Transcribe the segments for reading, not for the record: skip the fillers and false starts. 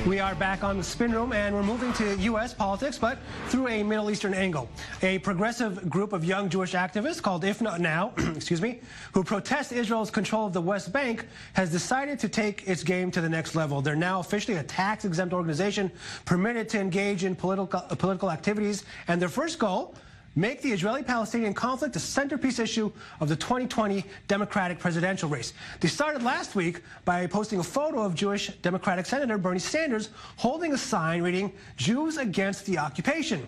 We are back on the Spin Room, and we're moving to U.S. politics, but through a Middle Eastern angle. A progressive group of young Jewish activists called If Not Now, excuse me, who protest Israel's control of the West Bank, has decided to take its game to the next level. They're now officially a tax-exempt organization permitted to engage in political activities, and their first goal: make the Israeli-Palestinian conflict a centerpiece issue of the 2020 Democratic presidential race. They started last week by posting a photo of Jewish Democratic Senator Bernie Sanders holding a sign reading "Jews Against the Occupation."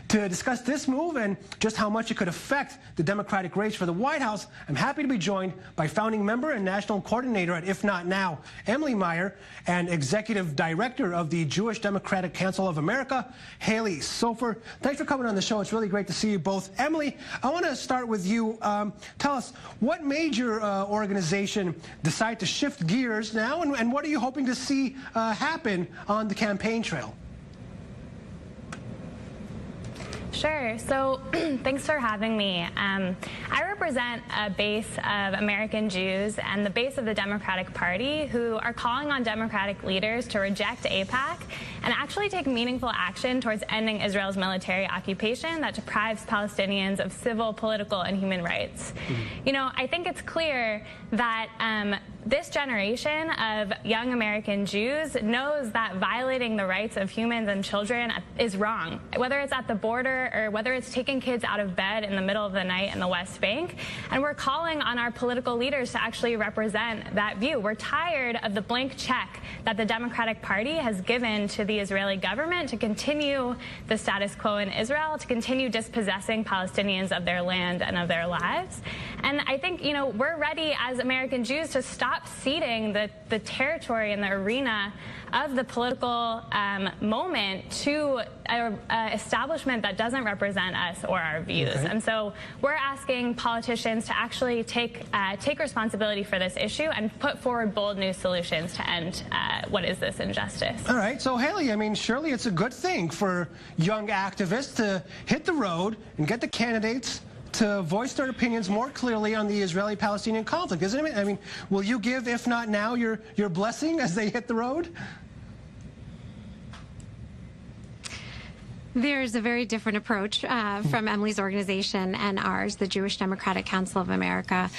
To discuss this move and just how much it could affect the Democratic race for the White House, I'm happy to be joined by founding member and national coordinator at If Not Now, Emily Meyer, and executive director of the Jewish Democratic Council of America, Halie Soifer. Thanks for coming on the show. It's really great to see you both. Emily, I want to start with you. Tell us, what made your organization decide to shift gears now, and what are you hoping to see happen on the campaign trail? Sure. So thanks for having me. I represent a base of American Jews and the base of the Democratic Party who are calling on Democratic leaders to reject AIPAC and actually take meaningful action towards ending Israel's military occupation that deprives Palestinians of civil, political, and human rights. You know, I think it's clear that this generation of young American Jews knows that violating the rights of humans and children is wrong, whether it's at the border or whether it's taking kids out of bed in the middle of the night in the West Bank. And we're calling on our political leaders to actually represent that view. We're tired of the blank check that the Democratic Party has given to the Israeli government to continue the status quo in Israel, to continue dispossessing Palestinians of their land and of their lives. And I think, you know, we're ready as American Jews to stop ceding the territory and the arena of the political moment to an establishment that doesn't represent us or our views. Okay. And so we're asking politicians to actually take responsibility for this issue and put forward bold new solutions to end what is this injustice. All right. So, Halie, I mean, surely it's a good thing for young activists to hit the road and get the candidates to voice their opinions more clearly on the Israeli-Palestinian conflict, isn't it? I mean, will you give, if not now, your blessing as they hit the road? There's a very different approach from Emily's organization and ours, the Jewish Democratic Council of America.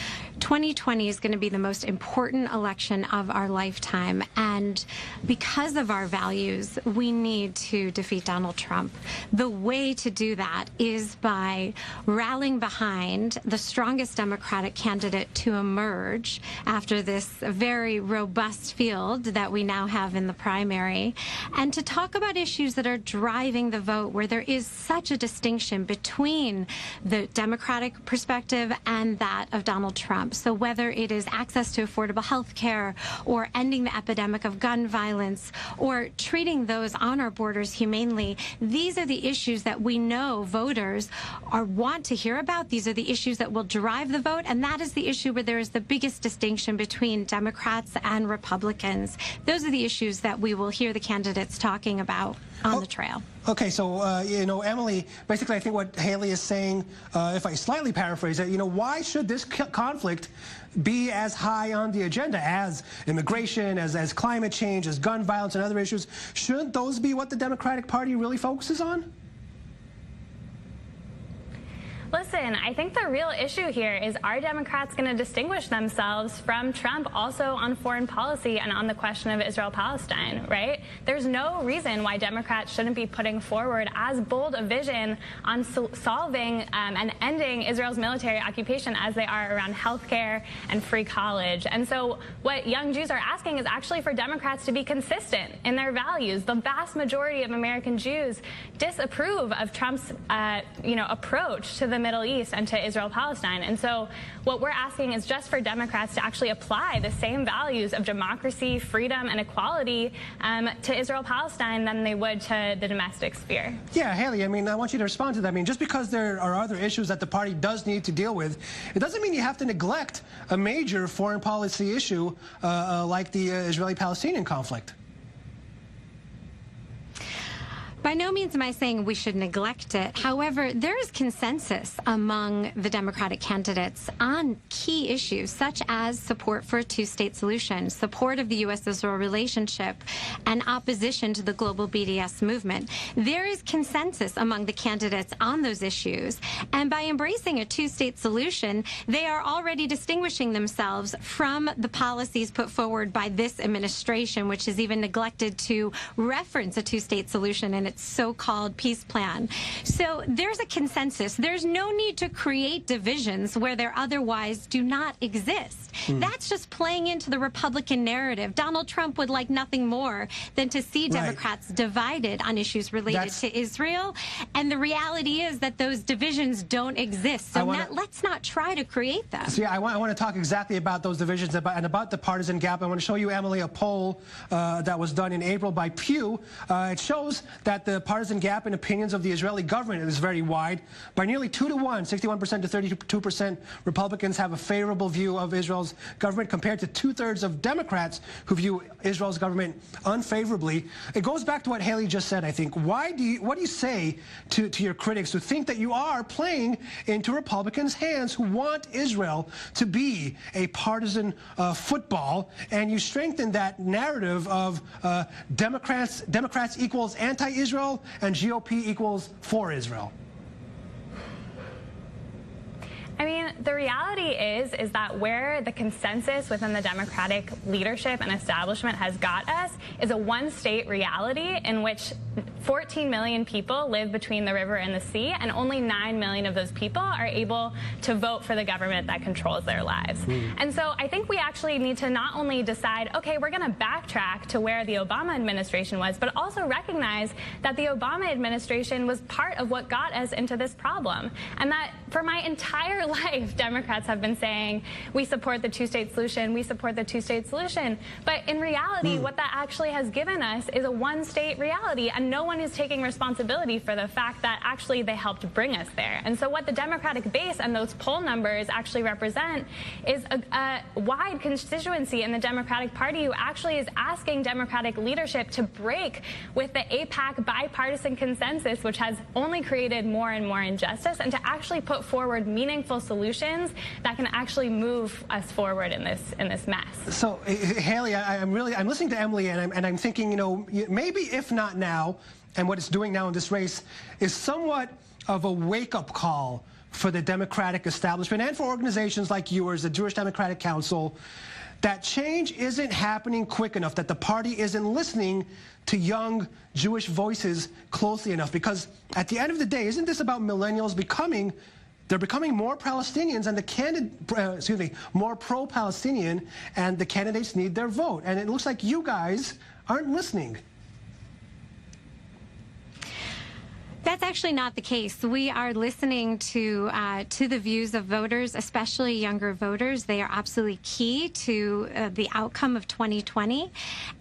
2020 is going to be the most important election of our lifetime, and because of our values, we need to defeat Donald Trump. The way to do that is by rallying behind the strongest Democratic candidate to emerge after this very robust field that we now have in the primary, and to talk about issues that are driving the vote, where there is such a distinction between the Democratic perspective and that of Donald Trump. So whether it is access to affordable health care, or ending the epidemic of gun violence, or treating those on our borders humanely, these are the issues that we know voters want to hear about. These are the issues that will drive the vote, and that is the issue where there is the biggest distinction between Democrats and Republicans. Those are the issues that we will hear the candidates talking about on the trail. Okay, so, you know, Emily, basically I think what Halie is saying, if I slightly paraphrase it, you know, why should this conflict be as high on the agenda as immigration, as climate change, as gun violence and other issues? Shouldn't those be what the Democratic Party really focuses on? Listen, I think the real issue here is, are Democrats going to distinguish themselves from Trump also on foreign policy and on the question of Israel-Palestine, right? There's no reason why Democrats shouldn't be putting forward as bold a vision on solving and ending Israel's military occupation as they are around health care and free college. And so what young Jews are asking is actually for Democrats to be consistent in their values. The vast majority of American Jews disapprove of Trump's approach to the Middle East and to Israel-Palestine. And so what we're asking is just for Democrats to actually apply the same values of democracy, freedom, and equality to Israel-Palestine than they would to the domestic sphere. Yeah, Halie, I mean, I want you to respond to that. I mean, just because there are other issues that the party does need to deal with, it doesn't mean you have to neglect a major foreign policy issue like the Israeli-Palestinian conflict. By no means am I saying we should neglect it. However, there is consensus among the Democratic candidates on key issues such as support for a two-state solution, support of the U.S.-Israel relationship, and opposition to the global BDS movement. There is consensus among the candidates on those issues, and by embracing a two-state solution, they are already distinguishing themselves from the policies put forward by this administration, which has even neglected to reference a two-state solution in its so-called peace plan. So there's a consensus. There's no need to create divisions where there otherwise do not exist. That's just playing into the Republican narrative. Donald Trump would like nothing more than to see Democrats divided on issues related to Israel. And the reality is that those divisions don't exist. So let's not try to create them. So yeah, I want to talk exactly about those divisions and about the partisan gap. I want to show you, Emily, a poll that was done in April by Pew. It shows that the partisan gap in opinions of the Israeli government is very wide. By nearly 2 to 1, 61% to 32%, Republicans have a favorable view of Israel's government compared to 2/3 of Democrats who view Israel's government unfavorably. It goes back to what Halie just said, I think. What do you say to your critics who think that you are playing into Republicans' hands who want Israel to be a partisan football, and you strengthen that narrative of Democrats equals anti-Israel and GOP equals for Israel? I mean, the reality is that where the consensus within the Democratic leadership and establishment has got us is a one-state reality in which 14 million people live between the river and the sea, and only 9 million of those people are able to vote for the government that controls their lives. And so I think we actually need to not only decide, okay, we're going to backtrack to where the Obama administration was, but also recognize that the Obama administration was part of what got us into this problem. And that for my entire life, Democrats have been saying, we support the two-state solution, we support the two-state solution. But in reality, what that actually has given us is a one-state reality, and no one is taking responsibility for the fact that actually they helped bring us there. And so what the Democratic base and those poll numbers actually represent is a wide constituency in the Democratic Party who actually is asking Democratic leadership to break with the AIPAC bipartisan consensus, which has only created more and more injustice, and to actually put forward meaningful solutions that can actually move us forward in this mess. So, Halie, I'm listening to Emily, and I'm thinking, you know, maybe if not now, and what it's doing now in this race is somewhat of a wake-up call for the Democratic establishment and for organizations like yours, the Jewish Democratic Council, that change isn't happening quick enough, that the party isn't listening to young Jewish voices closely enough. Because at the end of the day, isn't this about millennials becoming more Palestinians, and more pro-Palestinian, and the candidates need their vote. And it looks like you guys aren't listening. That's actually not the case. We are listening to the views of voters, especially younger voters. They are absolutely key to the outcome of 2020.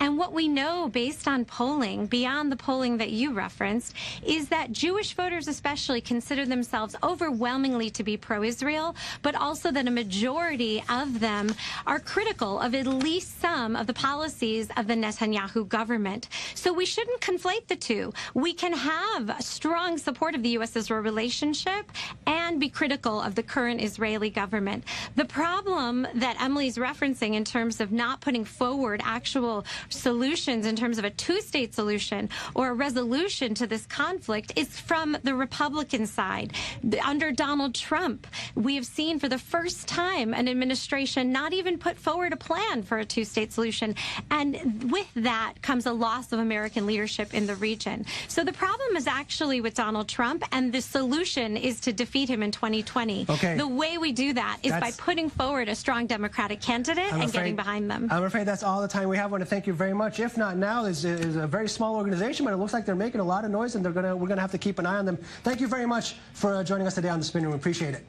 And what we know based on polling, beyond the polling that you referenced, is that Jewish voters especially consider themselves overwhelmingly to be pro-Israel, but also that a majority of them are critical of at least some of the policies of the Netanyahu government. So we shouldn't conflate the two. We can have strong support of the U.S.-Israel relationship and be critical of the current Israeli government. The problem that Emily's referencing in terms of not putting forward actual solutions in terms of a two-state solution or a resolution to this conflict is from the Republican side. Under Donald Trump, we have seen for the first time an administration not even put forward a plan for a two-state solution. And with that comes a loss of American leadership in the region. So the problem is actually with Donald Trump, and the solution is to defeat him in 2020. Okay. The way we do that is by putting forward a strong Democratic candidate and getting behind them. I'm afraid that's all the time we have. I want to thank you very much. If not now, this is a very small organization, but it looks like they're making a lot of noise, and we're going to have to keep an eye on them. Thank you very much for joining us today on The Spin Room. Appreciate it.